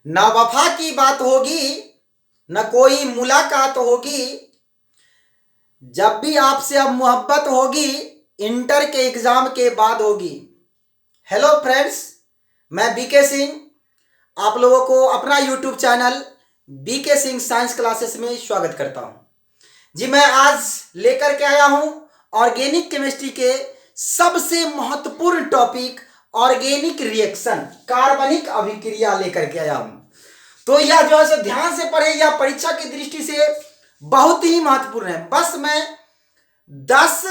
न वफा की बात होगी, न कोई मुलाकात होगी, जब भी आपसे अब मोहब्बत होगी इंटर के एग्जाम के बाद होगी। हेलो फ्रेंड्स, मैं बीके सिंह आप लोगों को अपना YouTube channel B K Singh science classes में स्वागत करता हूं। जी मैं आज लेकर के आया हूं ऑर्गेनिक केमिस्ट्री के सबसे महत्वपूर्ण टॉपिक ऑर्गेनिक रिएक्शन, कार्बनिक अभिक्रिया लेकर के आया हूं। तो यह जो है ध्यान से पढ़े, यह परीक्षा की दृष्टि से बहुत ही महत्वपूर्ण है। बस मैं 10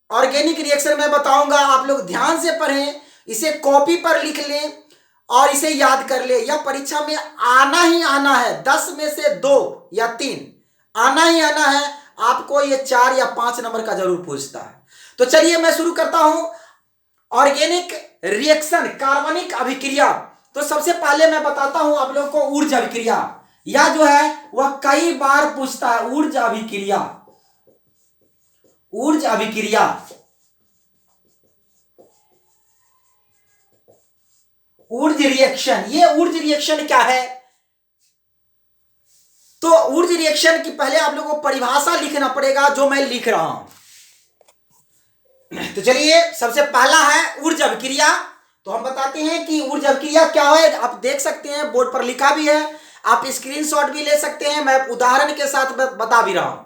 ऑर्गेनिक रिएक्शन में बताऊंगा, आप लोग ध्यान से पढ़ें, इसे कॉपी पर लिख लें और इसे याद कर ले। यह परीक्षा में आना ही आना है, 10 में से 2 या 3 आना ही आना है। आपको ये 4 या 5 नंबर का जरूर पूछता है। तो चलिए मैं शुरू करता हूं ऑर्गेनिक रिएक्शन, कार्बनिक अभिक्रिया। तो सबसे पहले मैं बताता हूं आप लोगों को ऊर्जा अभिक्रिया। यह जो है वह कई बार पूछता है, ऊर्जा अभिक्रिया। ऊर्जा अभिक्रिया ऊर्जा रिएक्शन, ये ऊर्जा रिएक्शन क्या है? तो ऊर्जा रिएक्शन की पहले आप लोगों को परिभाषा लिखना पड़ेगा, जो मैं लिख रहा हूं। तो चलिए सबसे पहला है ऊर्जा अभिक्रिया। तो हम बताते हैं कि ऊर्जा अभिक्रिया क्या है। आप देख सकते हैं बोर्ड पर लिखा भी है, आप स्क्रीनशॉट भी ले सकते हैं। मैं उदाहरण के साथ बता भी रहा हूं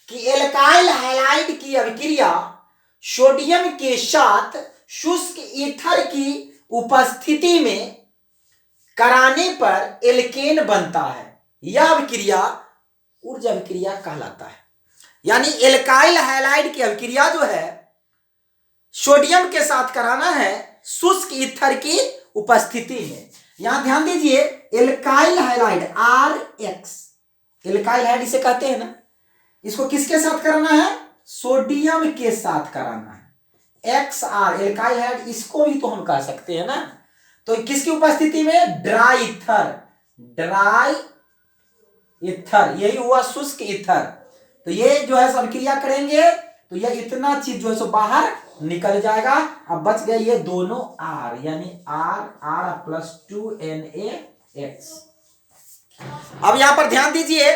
कि एल्काइल हैलाइड की अभिक्रिया सोडियम के साथ शुष्क ईथर की उपस्थिति में कराने पर एल्केन बनता है। यह अभिक्रिया ऊर्जा अभिक्रिया कहलाता है। यानी एल्काइल हैलाइड की अभिक्रिया जो है सोडियम के साथ कराना है शुष्क ईथर की उपस्थिति में। यहां ध्यान दीजिए, alkyl halide RX, alkyl halide इसे कहते हैं ना, इसको किसके साथ कराना है? सोडियम के साथ कराना है। XR एल्काइल हैलाइड, इसको भी तो हम कह सकते हैं ना। तो किसकी उपस्थिति में? ड्राई ईथर, ड्राई ईथर, यही हुआ शुष्क ईथर। तो ये जो है अभिक्रिया करेंगे तो यह इतना चीज जो है सो बाहर निकल जाएगा। अब बच गए ये दोनों R, यानी R प्लस 2NaX। अब यहां पर ध्यान दीजिए,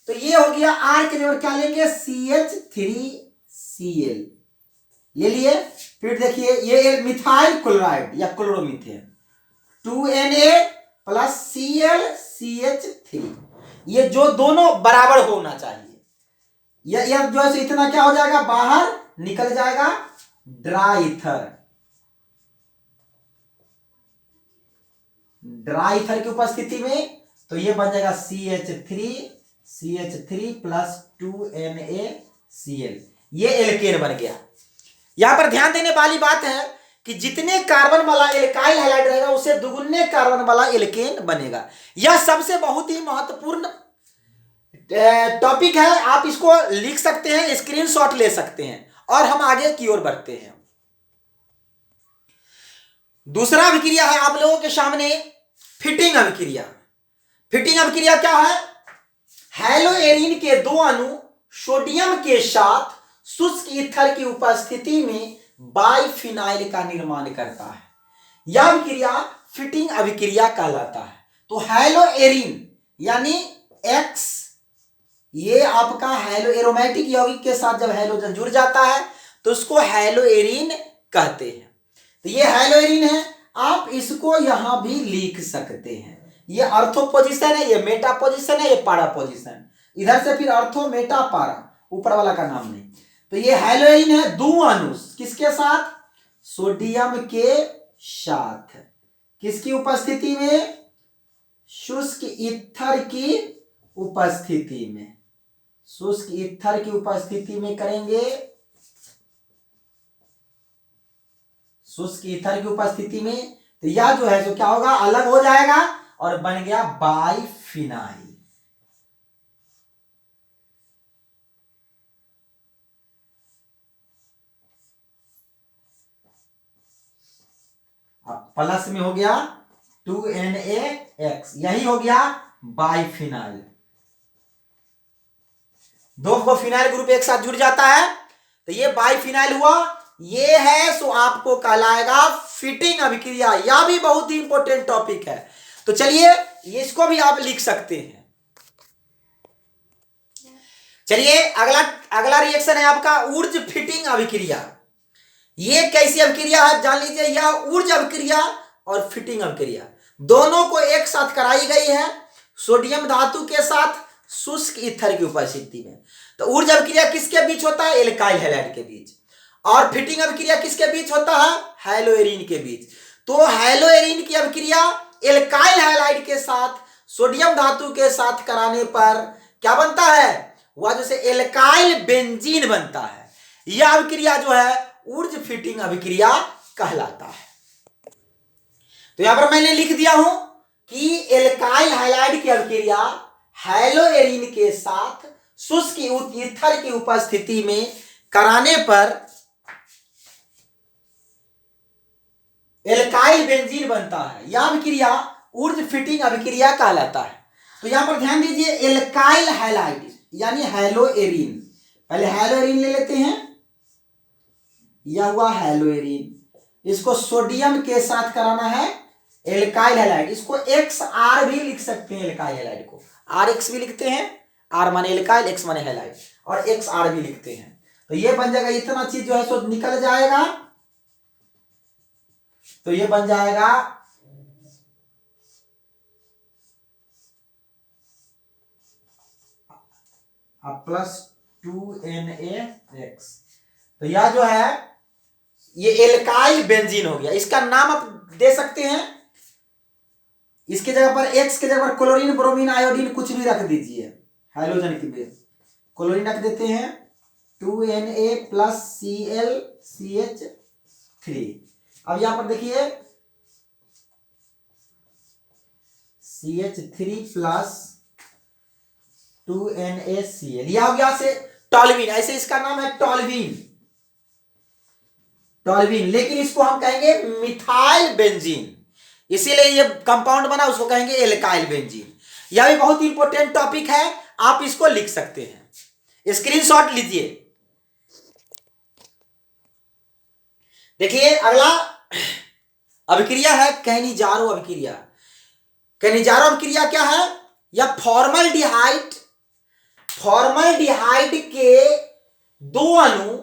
तो ये हो गया R के जगह क्या लेंगे? CH3Cl ले लिए। फिर देखिए ये मिथाइल क्लोराइड या chloromethane, 2Na plus Cl CH3, ये जो दोनों बराबर होना चाहिए। यह जो है इतना क्या हो जाएगा? बाहर निकल जाएगा, ड्राई ईथर, ड्राई ईथर की उपस्थिति में। तो ये बन जाएगा CH3 प्लस 2NaCl, ये एल्केन बन गया। यहां पर ध्यान देने वाली बात है कि जितने कार्बन वाला एल्काइल हैलाइड रहेगा उससे दुगुने कार्बन वाला एल्केन बनेगा। यह सबसे बहुत ही महत्वपूर्ण टॉपिक है। आप इसको लिख सकते हैं, स्क्रीनशॉट ले सकते हैं और हम आगे की ओर बढ़ते हैं। दूसरा अभिक्रिया है आप लोगों के सामने फिटिंग अभिक्रिया। फिटिंग अभिक्रिया क्या है? हैलोएरिन के 2 अणु सोडियम के साथ शुष्क ईथर की उपस्थिति में बाइफिनाइल का निर्माण करता है। यह अभिक्रिया फिटिंग अभिक्रिया कहलाता है। तो हैलोएरिन यानी X, ये आपका हैलो एरोमेटिक यौगिक के साथ जब हैलोजन जुड़ जाता है तो उसको हैलोएरिन कहते हैं। तो ये हैलोएरिन है, आप इसको यहां भी लिख सकते हैं। ये अर्थो पोजीशन है, ये मेटा पोजीशन है, ये पारा पोजीशन। इधर से फिर अर्थो मेटा पारा, ऊपर वाला का नाम नहीं। तो ये हैलोएरिन है, 2 अणु किसके साथ? सोडियम के साथ। किसकी उपस्थिति में? शुष्क ईथर की उपस्थिति में। शुष्क ईथर की उपस्थिति में करेंगे, शुष्क ईथर की उपस्थिति में। तो यह जो है तो क्या होगा? अलग हो जाएगा और बन गया बाइफिनाइल। अब प्लस में हो गया 2NaX, यही हो गया बाइफिनाइल। 2 फिनाइल ग्रुप एक साथ जुड़ जाता है तो ये बाइफिनाइल हुआ। ये है सो आपको कहलाएगा फिटिंग अभिक्रिया। यह भी बहुत ही इंपॉर्टेंट टॉपिक है। तो चलिए ये इसको भी आप लिख सकते हैं। चलिए अगला अगला रिएक्शन है आपका ऊर्ज फिटिंग अभिक्रिया। ये कैसी अभिक्रिया है जान लीजिए। यह ऊर्ज अभिक्रिया और फिटिंग अभिक्रिया दोनों को एक साथ कराई गई है सोडियम धातु के साथ शुष्क ईथर की उपस्थिति में। तो ऊर्ज अभिक्रिया किसके बीच होता है? एल्काइल हैलाइड के बीच। और फिटिंग अभिक्रिया किसके बीच होता है? हैलोएरिन के बीच। तो हैलोएरिन की अभिक्रिया एल्काइल हैलाइड के साथ सोडियम धातु के साथ कराने पर क्या बनता है? वह जैसे एल्काइल बेंजीन बनता है। यह अभिक्रिया जो है ऊर्ज फिटिंग अभिक्रिया कहलाता है। तो यहां पर मैंने लिख दिया हूं कि एल्काइल हैलाइड की अभिक्रिया हैलोएरिन के साथ शुष्क ईथर की उपस्थिति में कराने पर एल्काइल बेंजीन बनता है। यह अभिक्रिया ऊर्ज फिटिंग अभिक्रिया कहलाता है। तो यहां पर ध्यान दीजिए एल्काइल हैलाइड यानी हैलोएरिन, पहले हैलोएरिन ले लेते हैं, यह हुआ हैलोएरिन। इसको सोडियम के साथ कराना है एल्काइल हैलाइड। इसको एक्स आर भी लिख सकते हैं, एल्काइल हैलाइड को आर एक्स भी लिखते हैं, आर माने एल्काइल एक्स माने हैलाइड, और एक्स आर भी लिखते हैं। तो ये बन जाएगा, इतना चीज जो है सो निकल जाएगा। तो ये बन जाएगा प्लस 2Na(X). तो यह जो है ये एल्काइल बेंजीन हो गया। इसका नाम आप दे सकते हैं, इसके जगह पर एक्स के जगह पर क्लोरीन ब्रोमीन आयोडीन कुछ भी रख दीजिए, हाइड्रोजन की बेस क्लोरीन रख देते हैं 2Na प्लस ClCH3। अब यहां पर देखिए CH3 प्लस 2NaCl, यह हो गया से टॉल्यूइन। ऐसे इसका नाम है टॉल्यूइन, टॉल्यूइन, लेकिन इसको हम कहेंगे मिथाइल बेंजीन, इसीलिए ये कंपाउंड बना, उसको कहेंगे एल्काइल बेंजीन। यह भी बहुत इंपॉर्टेंट टॉपिक है, आप इसको लिख सकते हैं, स्क्रीनशॉट लीजिए। देखिए अगला अभिक्रिया है कैनिजारो अभिक्रिया। कैनिजारो अभिक्रिया क्या है? यह फॉर्मल्डिहाइड के दो अणु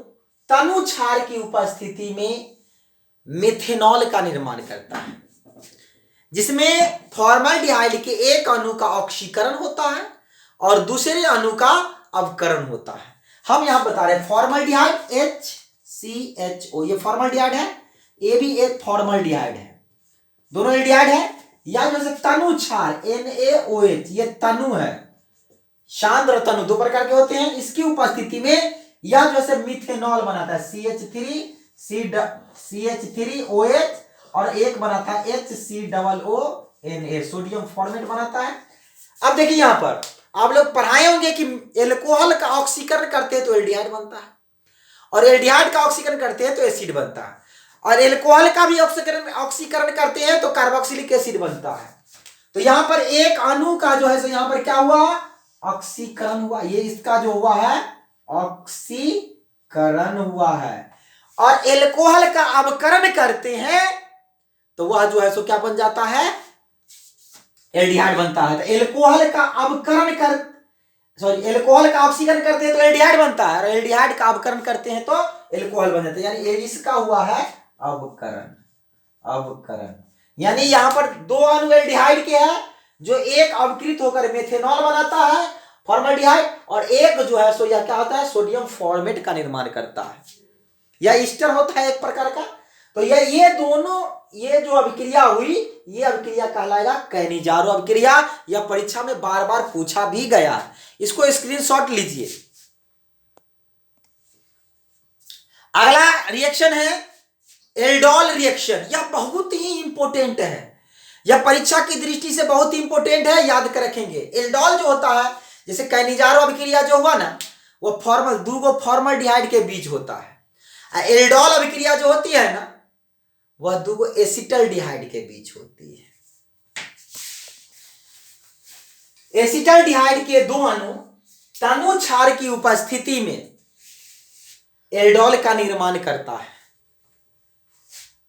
तनु क्षार की उपस्थिति में मेथेनॉल का निर्माण करता है, जिसमें फॉर्मल्डिहाइड के एक अणु का ऑक्सीकरण होता है और दूसरे अणु का अवकरण होता है। हम यहां बता रहे हैं फॉर्मल्डिहाइड HCHO, ये फॉर्मल्डिहाइड है, ये भी एक फॉर्मल्डिहाइड है, दोनों एल्डिहाइड है। या जैसे तनु क्षार NaOH, ये तनु है, सांद्र तनु दो प्रकार के होते हैं, इसकी उपस्थिति में यह जैसे मिथेनॉल बनाता है CH3OH, और एक बनाता है HCOONA, सोडियम फॉर्मेट बनाता है। अब देखिए यहां पर आप लोग पढ़ाए होंगे कि एल्कोहल का ऑक्सीकरण करते हैं तो एल्डिहाइड बनता है, और एल्डिहाइड का ऑक्सीकरण करते हैं तो एसिड बनता है, और एल्कोहल का भी ऑक्सीकरण करते हैं तो कार्बोक्सिलिक एसिड बनता है। तो यहां पर एक अणु का जो है, यहां पर क्या हुआ? ऑक्सीकरण हुआ, ये इसका जो हुआ है ऑक्सीकरण हुआ है। और एल्कोहल का अवकरण करते हैं तो वह जो है सो क्या बन जाता है? एल्डिहाइड बनता है। तो एल्कोहल का ऑक्सीकरण करते हैं तो एल्डिहाइड बनता है, और एल्डिहाइड का अवकरण करते हैं तो एल्कोहल बन जाता है, यानी इसका हुआ है अवकरण। यानी यहां पर दो अणु एल्डिहाइड के हैं, जो एक अवकृत होकर मेथेनॉल बनाता है फॉर्मल्डिहाइड, और एक जो है सो यह क्या होता है? सोडियम फॉर्मेट का निर्माण करता है, यह ईस्टर होता है एक प्रकार का। तो ये दोनों, ये जो अभिक्रिया हुई, ये अभिक्रिया कहलाएगा कैनिजारो अभिक्रिया। यह परीक्षा में बार बार पूछा भी गया है, इसको स्क्रीनशॉट लीजिए। अगला रिएक्शन है एल्डोल रिएक्शन। यह बहुत ही इंपॉर्टेंट है, यह परीक्षा की दृष्टि से बहुत इंपॉर्टेंट है, याद कर रखेंगे। एल्डोल जो होता है, जैसे कैनिजारो अभिक्रिया जो हुआ ना, वो दो फॉर्मल्डिहाइड के बीच होता है। एल्डोल अभिक्रिया जो होती है ना, वह दो एसिटल्डिहाइड के बीच होती है। एसिटल्डिहाइड के दो अणु तनु क्षार की उपस्थिति में एल्डोल का निर्माण करता है।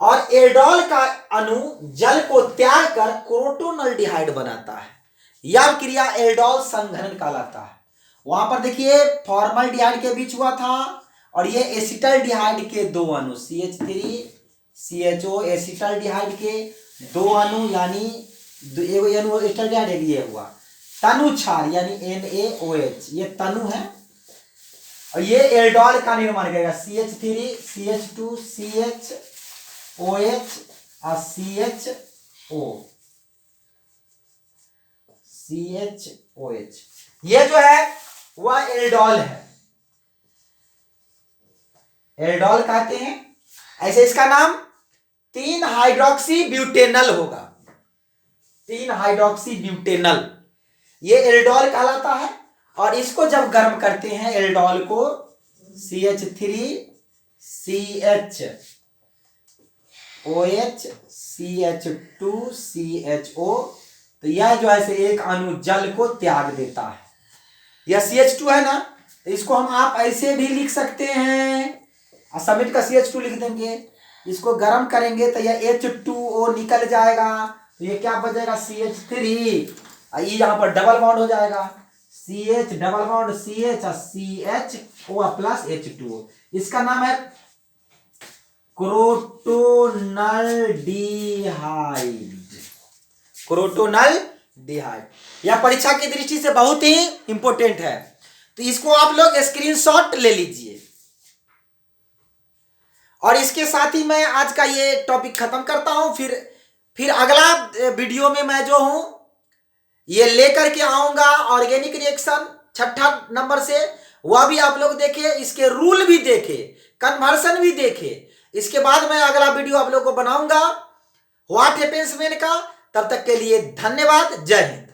और एल्डोल का अणु जल को त्याग कर क्रोटोनल्डिहाइड बनाता है। यह क्रिया एल्डोल संघनन कहलाता है। वहां पर देखिए फॉर्मल्डिहाइड के बीच हुआ था और ये एसिटल्डिहाइड के दो अणु CH3CHO एसिटल्डिहाइड के दो अणु यानी एसिटल्डिहाइड ये हुआ तनु क्षार यानी NaOH, ये तनु है और ये एल्डोल का निर्माण करेगा CH3CH2CHOH और CHOH, ये जो है वह एल्डोल है, एल्डोल कहते हैं। ऐसे इसका नाम 3 हाइड्रोक्सी ब्यूटेनल होगा, 3 हाइड्रोक्सी ब्यूटेनल, ये एल्डोल कहलाता है। और इसको जब गर्म करते हैं एल्डोल को CH3CHOH CH2CHO, तो यह जो है एक अणु जल को त्याग देता है। यह CH2 है ना, तो इसको हम आप ऐसे भी लिख सकते हैं, समिट का CH2 लिख देंगे, इसको गर्म करेंगे तो यह H2O निकल जाएगा, तो ये क्या बचेगा CH3, यहाँ पर डबल बॉन्ड हो जाएगा CH डबल बॉन्ड CH और CHO प्लस H2O, इसका नाम है क्रोटोनल्डिहाइड, क्रोटोनल्डिहाइड। यह परीक्षा की दृष्टि से बहुत ही इंपॉर्टेंट है, तो इसको आप लोग स्क्रीनशॉट ले लीजिए। और इसके साथ ही मैं आज का ये टॉपिक खत्म करता हूं, फिर अगला वीडियो में मैं जो हूं ये लेकर के आऊंगा ऑर्गेनिक रिएक्शन 6ठा नंबर से, वह भी आप लोग देखे, इसके रूल भी देखे, कन्वर्सन भी देखे। इसके बाद मैं अगला वीडियो आप लोग को बनाऊंगा व्हाट हैपेंस व्हेन का। तब तक के लिए धन्यवाद, जय हिंद।